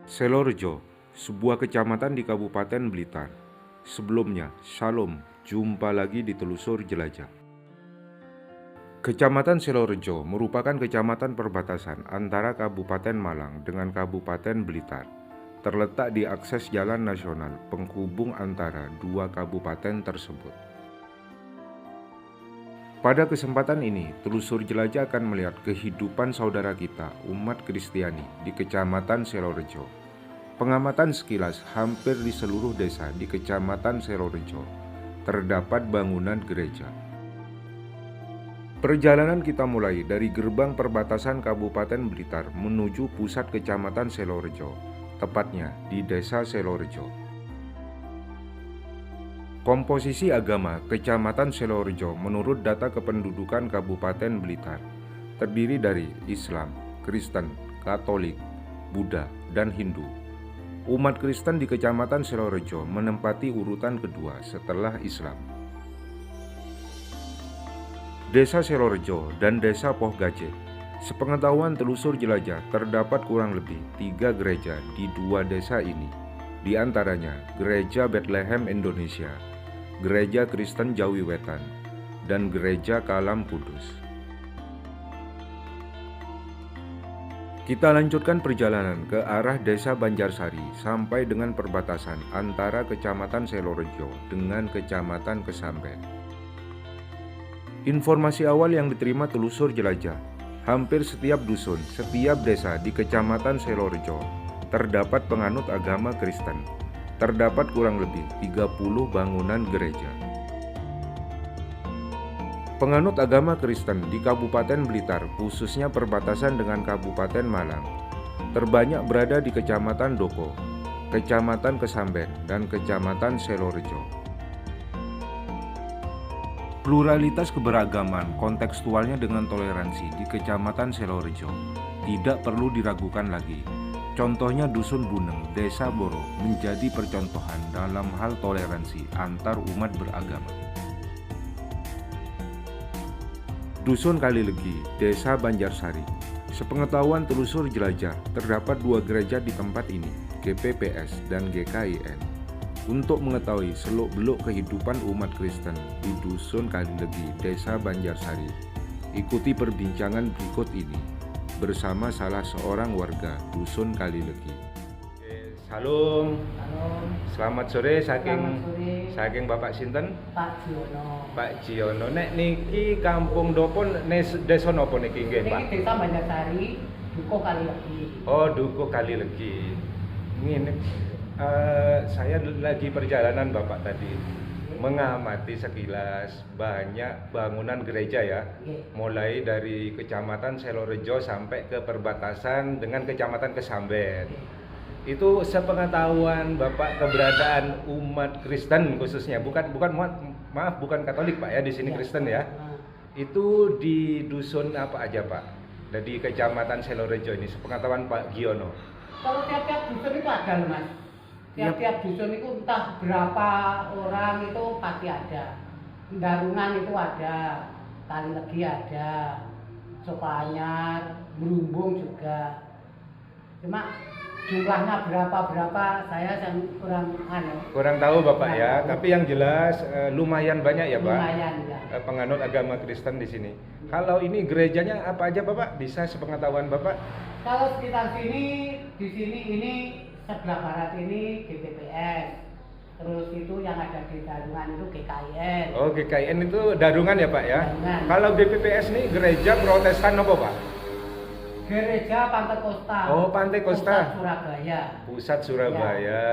Selorejo, sebuah kecamatan di Kabupaten Blitar. Sebelumnya, Shalom, jumpa lagi di Telusur Jelajah. Kecamatan Selorejo merupakan kecamatan perbatasan antara Kabupaten Malang dengan Kabupaten Blitar. Terletak di akses jalan nasional penghubung antara dua kabupaten tersebut. Pada kesempatan ini, Telusur Jelajah akan melihat kehidupan saudara kita, umat Kristiani, di Kecamatan Selorejo. Pengamatan sekilas, hampir di seluruh desa di Kecamatan Selorejo terdapat bangunan gereja. Perjalanan kita mulai dari gerbang perbatasan Kabupaten Blitar menuju pusat Kecamatan Selorejo, tepatnya di Desa Selorejo. Komposisi agama Kecamatan Selorejo menurut data kependudukan Kabupaten Blitar terdiri dari Islam, Kristen, Katolik, Buddha, dan Hindu. Umat Kristen di Kecamatan Selorejo menempati urutan kedua setelah Islam. Desa Selorejo dan Desa Pohgaje. Sepengetahuan Telusur Jelajah, terdapat kurang lebih 3 gereja di 2 desa ini. Di antaranya Gereja Bethlehem Indonesia, Gereja Kristen Jawi Wetan, dan Gereja Kalam Kudus. Kita lanjutkan perjalanan ke arah Desa Banjarsari sampai dengan perbatasan antara Kecamatan Selorejo dengan Kecamatan Kesamben. Informasi awal yang diterima Telusur Jelajah, hampir setiap dusun, setiap desa di Kecamatan Selorejo terdapat penganut agama Kristen. Terdapat kurang lebih 30 bangunan gereja. Penganut agama Kristen di Kabupaten Blitar, khususnya perbatasan dengan Kabupaten Malang, terbanyak berada di Kecamatan Doko, Kecamatan Kesamben, dan Kecamatan Selorejo. Pluralitas keberagaman kontekstualnya dengan toleransi di Kecamatan Selorejo tidak perlu diragukan lagi. Contohnya Dusun Buneng, Desa Boro menjadi percontohan dalam hal toleransi antar umat beragama. Dusun Kalilegi, Desa Banjarsari. Sepengetahuan Telusur Jelajah, terdapat 2 gereja di tempat ini, GPPS dan GKIN. Untuk mengetahui seluk-beluk kehidupan umat Kristen di Dusun Kalilegi, Desa Banjarsari, ikuti perbincangan berikut ini bersama salah seorang warga Dusun Kalilegi. Salam. Selamat sore saking Bapak sinten? Pak Jiono. Pak Jiono. Nek niki kampung Dopon desa napa niki nggih, Pak? Niki Desa Banjarsari, Dukuh Kalilegi. Oh, Dukuh Kalilegi. Ngene saya lagi perjalanan Bapak tadi mengamati sekilas banyak bangunan gereja ya, mulai dari Kecamatan Selorejo sampai ke perbatasan dengan Kecamatan Kesamben. Itu sepengetahuan Bapak keberadaan umat Kristen khususnya, bukan Katolik Pak ya, di sini Kristen ya. Itu di dusun apa aja Pak? Di Kecamatan Selorejo ini, sepengetahuan Pak Giono. Kalau tiap-tiap dusun itu ada loh Mas. Tiap-tiap dusun itu entah berapa orang itu pasti ada. Darungan itu ada, Kalilegi ada, Sokanyar, Merumbung juga. Cuma jumlahnya berapa saya kurang tahu Bapak ya, tapi yang jelas lumayan banyak ya Pak. Lumayan ya. Penganut agama Kristen di sini. Kalau ini gerejanya apa aja Bapak? Bisa sepengetahuan Bapak? Kalau sekitar sini, di sini ini sebelah barat ini GPPS. Terus itu yang ada di Darungan itu GKIN. Oh, GKIN itu Darungan ya Pak ya? Darungan. Kalau GPPS ini gereja Protestan apa Pak? Gereja Pantai Kosta. Oh, Pantai Kosta. Pusat Surabaya. Pusat Surabaya.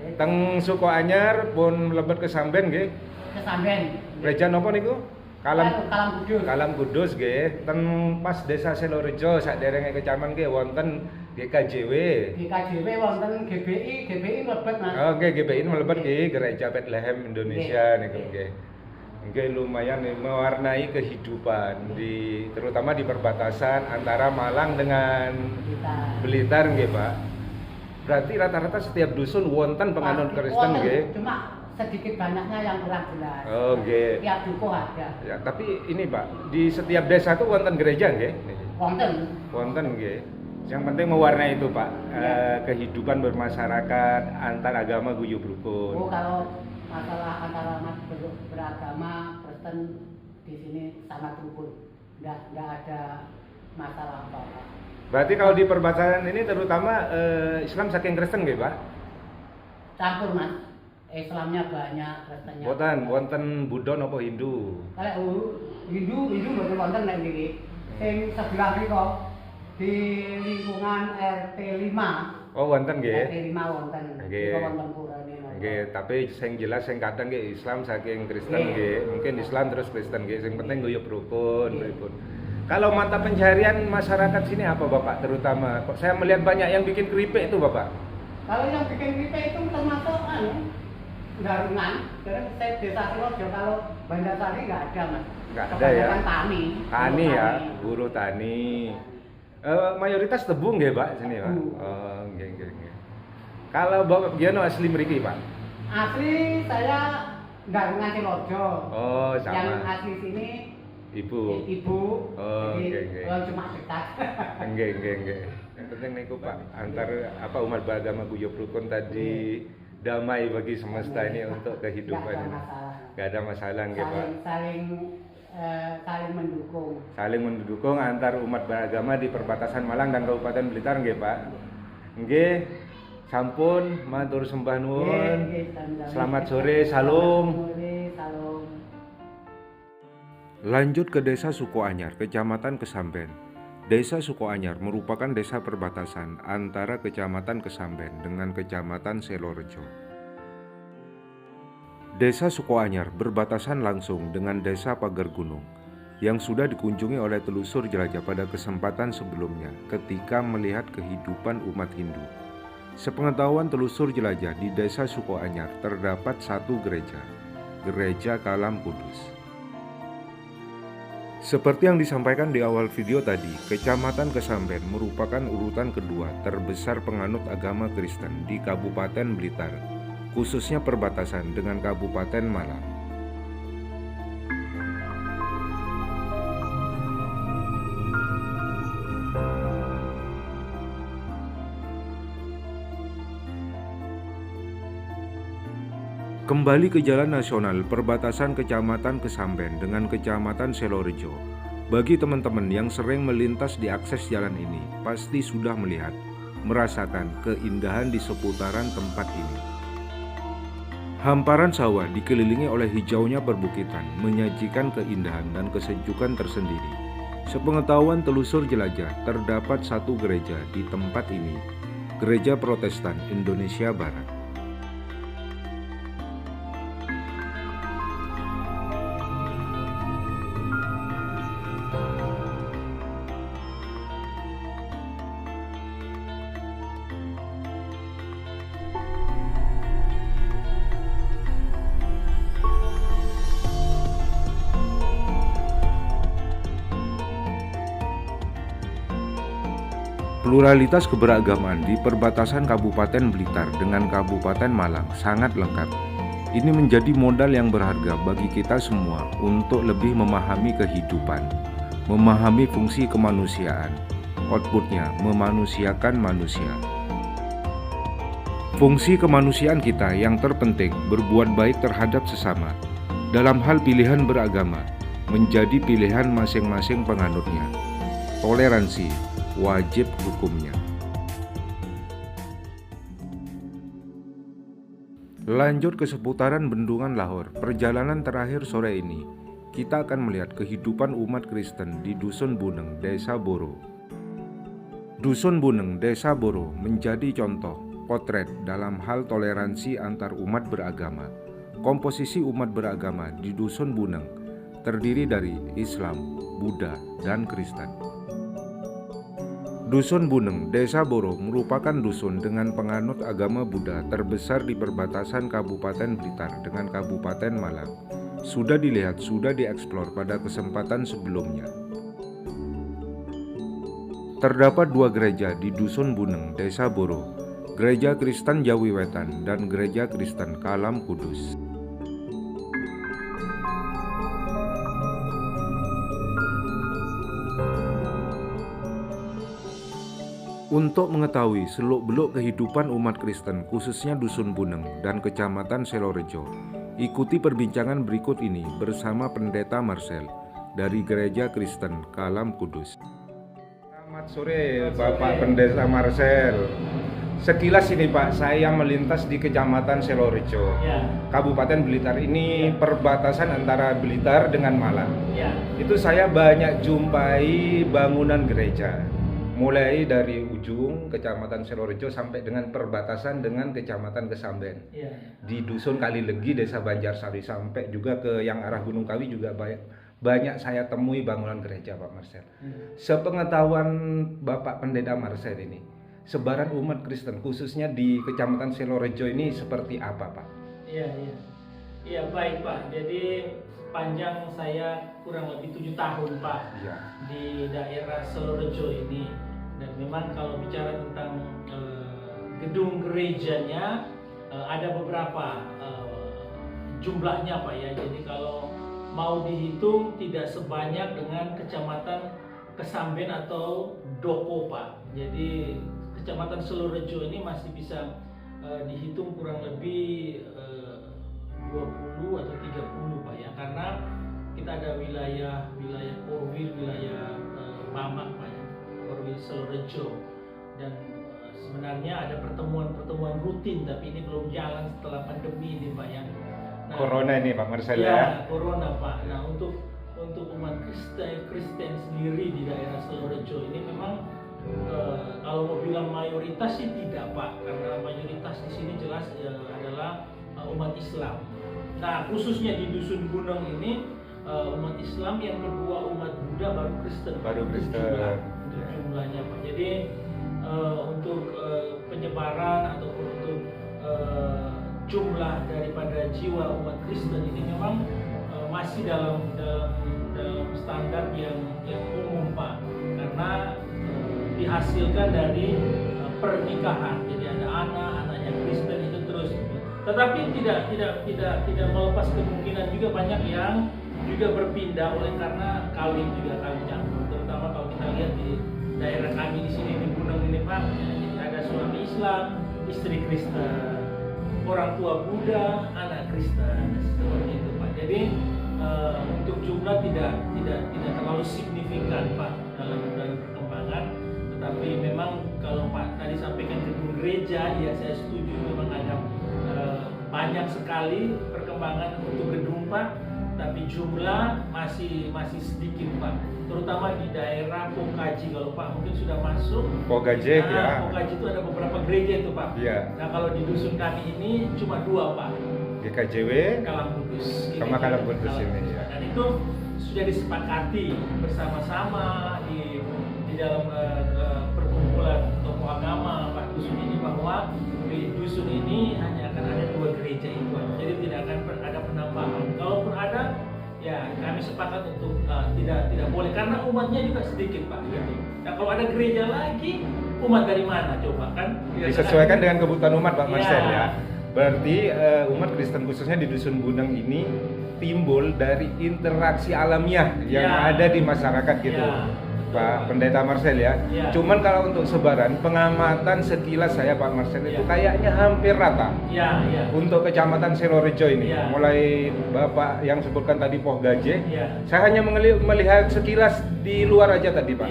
Ya. Teng Sukoanyar pun mlebet Kesamben nggih. Kesamben. Gereja napa niku? Kalam Kudus. Kalam Kudus nggih. Teng pas Desa Selorejo saderenge kecamatan nggih wonten GKJW. GKJW wonten GBI mlebet Mas. Oh, nggih GBI mlebet nggih Gereja Bethlehem Indonesia niku nggih. Nggih lumayan mewarnai kehidupan terutama di perbatasan antara Malang dengan Blitar nggih, Pak. Berarti rata-rata setiap dusun wonten penganut Kristen nggih. Cuma sedikit banyaknya yang kurang jelas. Oh, nggih. Tiap dukuh ada. Ya, tapi ini Pak, di setiap desa itu wonten gereja nggih? Wonten. Wonten nggih. Yang penting mewarnai itu Pak, Ya. kehidupan bermasyarakat antar agama guyub rukun. Oh, kalau masalah antara umat beragama Kristen di sini sangat rukun, nggak ada masalah apa-apa. Berarti kalau di perbatasan ini terutama Islam saking Kristen nggih Pak? Campur Mas, Islamnya banyak, Kristennya. Wonten Buddha napa Hindu? Kalau Hindu mboten wonten nek niki. Sing sebelah mriko di lingkungan RT 5. Oh wonten nggih. RT 5 wonten. Nggih. Niku wonten purane. Nggih, tapi sing jelas sing kadang nggih Islam saking Kristen Nggih. nggih. Mungkin Islam terus Kristen nggih. Sing penting guyub rukun, Nggih. rukun. Kalau mata pencaharian masyarakat sini apa Bapak terutama? Kok saya melihat banyak yang bikin keripik itu Bapak? Kalau yang bikin keripik itu termasuk garungan. Karena saya desa Silojo, kalau Bandarsari nggak ada Mas. Nggak ada ya? Kebanyakan tani. Tani Buruh ya, tani. buruh tani. Mayoritas tebu nggih Pak sini Pak. Tebu. Oh, nggih. Kalau Bapak Giono asli mriki Pak? Asli saya garungan Silojo. Oh, sama. Yang asli sini Ibu. ibu. Oh, Jadi, oke. cuma dekat. Nggih. Yang penting niku Pak, antar umat beragama guyub rukun tadi damai bagi semesta ini untuk kehidupan. Nggak ada masalah. Nggak ada masalah nggih Pak. Saling mendukung. Saling mendukung antar umat beragama di perbatasan Malang dan Kabupaten Blitar nggih Pak. Nggih. Sampun matur sembah nuwun. Selamat sore, salam. Salam. Lanjut ke Desa Sukoanyar, Kecamatan Kesamben. Desa Sukoanyar merupakan desa perbatasan antara Kecamatan Kesamben dengan Kecamatan Selorejo. Desa Sukoanyar berbatasan langsung dengan Desa Pagar Gunung yang sudah dikunjungi oleh telusur jelajah pada kesempatan sebelumnya ketika melihat kehidupan umat Hindu. Sepengetahuan telusur jelajah, di Desa Sukoanyar terdapat satu gereja, Gereja Kalam Kudus. Seperti yang disampaikan di awal video tadi, Kecamatan Kesamben merupakan urutan kedua terbesar penganut agama Kristen di Kabupaten Blitar, khususnya perbatasan dengan Kabupaten Malang. Kembali ke jalan nasional perbatasan Kecamatan Kesamben dengan Kecamatan Selorejo. Bagi teman-teman yang sering melintas di akses jalan ini, pasti sudah melihat, merasakan keindahan di seputaran tempat ini. Hamparan sawah dikelilingi oleh hijaunya perbukitan, menyajikan keindahan dan kesejukan tersendiri. Sepengetahuan telusur jelajah, terdapat satu gereja di tempat ini, Gereja Protestan Indonesia Barat. Pluralitas keberagaman di perbatasan Kabupaten Blitar dengan Kabupaten Malang sangat lengkap. Ini menjadi modal yang berharga bagi kita semua untuk lebih memahami kehidupan, memahami fungsi kemanusiaan, outputnya memanusiakan manusia. Fungsi kemanusiaan kita yang terpenting berbuat baik terhadap sesama. Dalam hal pilihan beragama, menjadi pilihan masing-masing penganutnya. Toleransi wajib hukumnya. Lanjut ke seputaran Bendungan Lahor. Perjalanan terakhir sore ini, kita akan melihat kehidupan umat Kristen di Dusun Buneng, Desa Boro. Dusun Buneng, Desa Boro menjadi contoh potret dalam hal toleransi antar umat beragama. Komposisi umat beragama di Dusun Buneng terdiri dari Islam, Buddha, dan Kristen. Dusun Buneng, Desa Boro merupakan dusun dengan penganut agama Buddha terbesar di perbatasan Kabupaten Blitar dengan Kabupaten Malang. Sudah dilihat, sudah dieksplor pada kesempatan sebelumnya. Terdapat dua gereja di Dusun Buneng, Desa Boro, Gereja Kristen Jawi Wetan dan Gereja Kristen Kalam Kudus. Untuk mengetahui seluk-beluk kehidupan umat Kristen, khususnya Dusun Buneng dan Kecamatan Selorejo, ikuti perbincangan berikut ini bersama Pendeta Marcel dari Gereja Kristen Kalam Kudus. Selamat sore Bapak Pendeta Marcel. Sekilas ini Pak, saya melintas di Kecamatan Selorejo, Kabupaten Blitar. Ini perbatasan antara Blitar dengan Malang. Itu saya banyak jumpai bangunan gereja. Mulai dari ujung Kecamatan Selorejo sampai dengan perbatasan dengan Kecamatan Kesamben. Di Dusun Kalilegi, Desa Banjarsari, sampai juga ke yang arah Gunung Kawi juga banyak saya temui bangunan gereja Pak Marcel. Sepengetahuan Bapak Pendeta Marcel ini, sebaran umat Kristen khususnya di Kecamatan Selorejo ini seperti apa Pak? Iya baik Pak. Jadi panjang saya kurang lebih 7 tahun Pak di daerah Selorejo ini. Dan memang kalau bicara tentang gedung gerejanya ada beberapa jumlahnya Pak ya. Jadi kalau mau dihitung tidak sebanyak dengan Kecamatan Kesamben atau Doko Pak. Jadi Kecamatan Selorejo ini masih bisa dihitung kurang lebih 20 atau 30 Pak ya. Karena kita ada wilayah Korwil, wilayah Mamak Pak ya. Korwil Selorejo, dan sebenarnya ada pertemuan rutin tapi ini belum jalan setelah pandemi ini Pak ya. Corona ini Pak Marcel ya. Corona Pak. Nah untuk umat Kristen sendiri di daerah Selorejo ini memang kalau mau bilang mayoritas sih tidak Pak, karena mayoritas di sini jelas adalah umat Islam. Nah khususnya di Dusun Buneng ini umat Islam, yang kedua umat Buddha, baru Kristen. Jumlahnya Pak. Jadi untuk penyebaran ataupun untuk jumlah daripada jiwa umat Kristen ini memang masih dalam standar yang umum Pak, karena dihasilkan dari pernikahan. Jadi ada anaknya Kristen itu terus. Tetapi tidak melepas kemungkinan juga banyak yang juga berpindah oleh karena kawin campur. Terutama kalau kita lihat di daerah kami di sini di Buneng ini Pak, jadi ada suami Islam, istri Kristen, orang tua Buddha, anak Kristen, seperti itu Pak. Jadi untuk jumlah tidak terlalu signifikan Pak dalam perkembangan. Tetapi memang kalau Pak tadi sampaikan gedung gereja, ya saya setuju, memang ada banyak sekali perkembangan untuk gedung Pak. Tapi jumlah masih sedikit Pak, terutama di daerah Pokaji. Kalau Pak mungkin sudah masuk Pokaji ya. Pokaji itu ada beberapa gereja itu Pak. Nah kalau di dusun kami ini cuma 2 Pak. GKJW, Kalam Kudus. Sama Kalam Kudus ini ya. Dan itu sudah disepakati bersama-sama di dalam perkumpulan tokoh agama Pak dusun ini, bahwa di dusun ini hanya akan ada 2 gereja itu, jadi tidak akan ada penambahan. Kalaupun ada, ya kami sepakat untuk tidak boleh, karena umatnya juga sedikit Pak. Gitu. Nah kalau ada gereja lagi, umat dari mana coba kan? Disesuaikan dengan kebutuhan umat Pak Marcel ya. Berarti umat Kristen khususnya di Dusun Buneng ini timbul dari interaksi alamiah yang ada di masyarakat gitu. Pak Pendeta Marcel ya. Cuman kalau untuk sebaran, pengamatan sekilas saya Pak Marcel itu kayaknya hampir rata. Untuk Kecamatan Selorejo ini, mulai Bapak yang sebutkan tadi Pohgaje, saya hanya melihat sekilas di luar aja tadi Pak.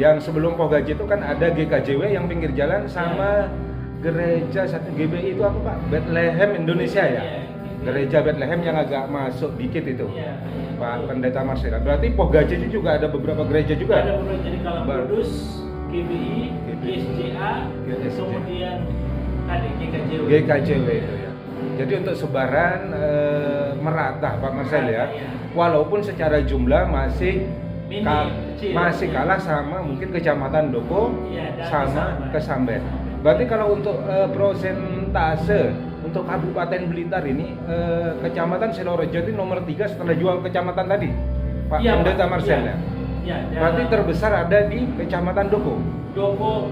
Yang sebelum Pohgaje itu kan ada GKJW yang pinggir jalan sama gereja satu GBI itu apa Pak? Bethlehem Indonesia ya. Gereja Bethlehem yang agak masuk dikit itu. Pak Pendeta Marcel. Berarti Pohgaje itu juga ada beberapa gereja juga. Ada beberapa, jadi Kalam Kudus, GBI, GSJA, kemudian ada GKJW itu ya. Jadi untuk sebaran merata Pak Marcel ya. Walaupun secara jumlah masih masih kalah sama mungkin Kecamatan Doko sama Kesamben. Berarti kalau untuk prosentase untuk Kabupaten Blitar ini, Kecamatan Selorejo itu nomor 3 setelah jual kecamatan tadi, Pak Pendeta Marcel ya. Berarti terbesar ada di Kecamatan Doko. Doko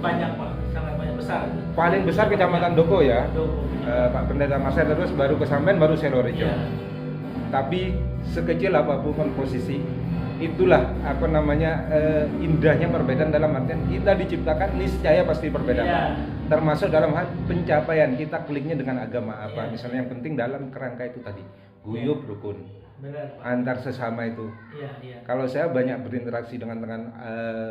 banyak Pak, sangat banyak, besar. Paling besar Kecamatan Doko ya. Pak Pendeta Marcel, terus baru Kesamben, baru Selorejo. Tapi sekecil apapun posisi, itulah apa namanya indahnya perbedaan dalam artian kita diciptakan niscaya pasti perbedaan. Iya. Termasuk dalam hal pencapaian kita kliknya dengan agama apa. Iya. Misalnya yang penting dalam kerangka itu tadi guyub rukun Benar, Pak. antar sesama itu. Iya. Kalau saya banyak berinteraksi dengan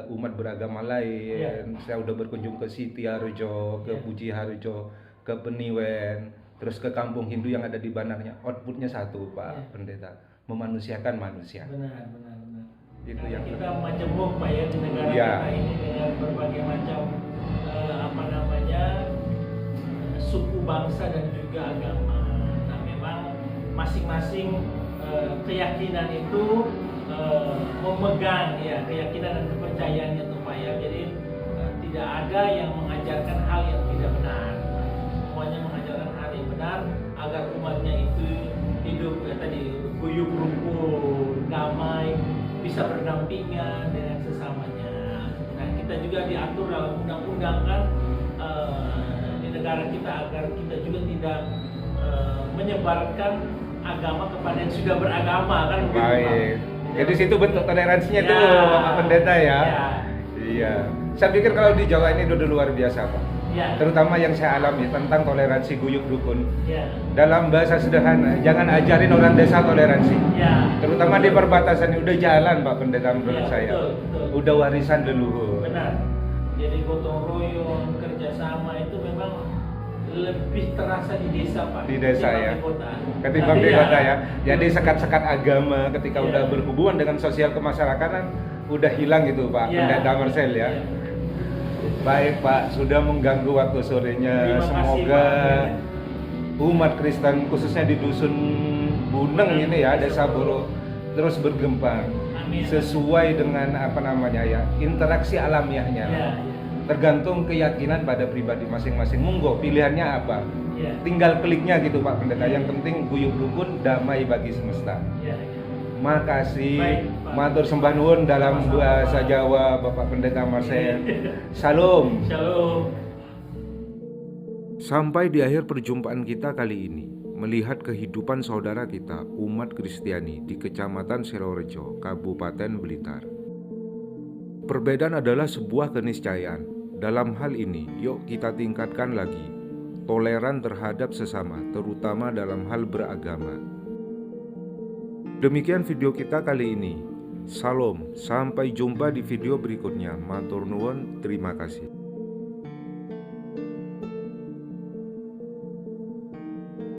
umat beragama lain, Iya. saya udah berkunjung ke Siti Harjo, ke Iya. Puji Harjo, ke Peniwen, terus ke kampung Hindu yang ada di Banarnya. Outputnya satu, Pak Iya. Pendeta, memanusiakan manusia. Benar. Itu Karena yang kita majemuk Pak ya di negara Iya. kita ini dengan berbagai macam suku bangsa dan juga agama. Nah, memang masing-masing keyakinan itu memegang ya keyakinan dan kepercayaannya itu Pak ya. Jadi tidak ada yang mengajarkan hal yang tidak benar. Semuanya mengajarkan hal yang benar agar umatnya itu hidup tadi guyub rukun, damai, bisa berdampingan dengan sesamanya. Nah, kita juga diatur dalam undang-undang kan di negara kita agar kita juga tidak menyebarkan agama kepada yang sudah beragama kan begitu, Pak. baik. Jadi situ bentuk toleransinya Ya. tuh Pak Pendeta ya. Ya. Iya. Saya pikir kalau di Jawa ini udah luar biasa, Pak. Ya. Terutama yang saya alami tentang toleransi guyub rukun. Ya. Dalam bahasa sederhana, jangan ajarin orang desa toleransi. Ya. Terutama di perbatasan ini udah jalan Pak Pendeta menurut Ya, saya. betul. Udah warisan leluhur. Benar. Jadi gotong royong, kerjasama itu memang lebih terasa di desa Pak. Di desa, ketimbang ya. Di kota. Ketimbang di Iya. kota ya. Jadi sekat-sekat agama ketika Iya. udah berhubungan dengan sosial kemasyarakatan udah hilang gitu Pak Iya. Pendeta Marcel ya. Iya. Baik Pak, sudah mengganggu waktu sorenya. Terima kasih, Semoga Pak. umat Kristen khususnya di dusun Buneng ini ya, Desa Boro terus berkembang Amin. sesuai dengan apa namanya ya, interaksi alamiahnya. Ya. Tergantung keyakinan pada pribadi masing-masing. Monggo pilihannya apa? Ya. Tinggal kliknya gitu Pak Pendeta. Yang penting guyub rukun, damai bagi semesta. Ya. Makasih. Baik, Pak. Matur sembah nuwun dalam Sama-sama, bahasa Pak. Jawa Bapak Pendeta Marcel. Salam. Shalom. Sampai di akhir perjumpaan kita kali ini, melihat kehidupan saudara kita, umat Kristiani di Kecamatan Sidorejo, Kabupaten Blitar. Perbedaan adalah sebuah keniscayaan. Dalam hal ini, yuk kita tingkatkan lagi toleran terhadap sesama, terutama dalam hal beragama. Demikian video kita kali ini. Salam, sampai jumpa di video berikutnya. Matur nuwun, terima kasih.